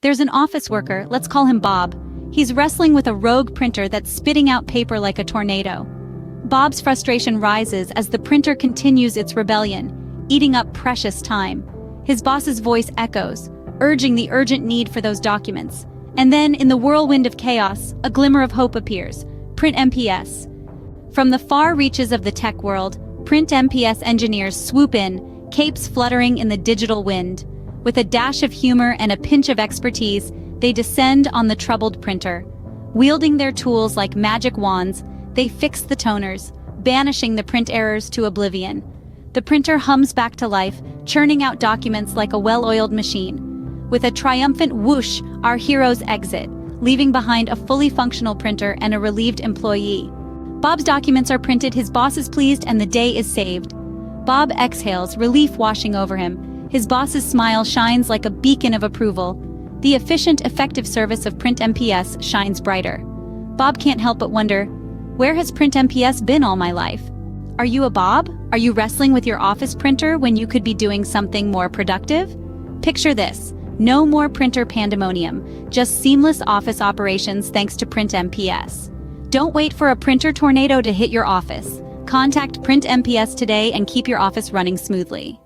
There's an office worker, let's call him Bob. He's wrestling with a rogue printer that's spitting out paper like a tornado. Bob's frustration rises as the printer continues its rebellion, eating up precious time. His boss's voice echoes, urging the urgent need for those documents. And then, in the whirlwind of chaos, a glimmer of hope appears: PrintMPS. From the far reaches of the tech world, PrintMPS engineers swoop in, capes fluttering in the digital wind. With a dash of humor and a pinch of expertise, they descend on the troubled printer. Wielding their tools like magic wands, they fix the toners, banishing the print errors to oblivion. The printer hums back to life, churning out documents like a well-oiled machine. With a triumphant whoosh, our heroes exit, leaving behind a fully functional printer and a relieved employee. Bob's documents are printed, his boss is pleased, and the day is saved. Bob exhales, relief washing over him. His boss's smile shines like a beacon of approval. The efficient, effective service of PrintMPS shines brighter. Bob can't help but wonder, where has PrintMPS been all my life? Are you a Bob? Are you wrestling with your office printer when you could be doing something more productive? Picture this: no more printer pandemonium, just seamless office operations thanks to PrintMPS. Don't wait for a printer tornado to hit your office. Contact PrintMPS today and keep your office running smoothly.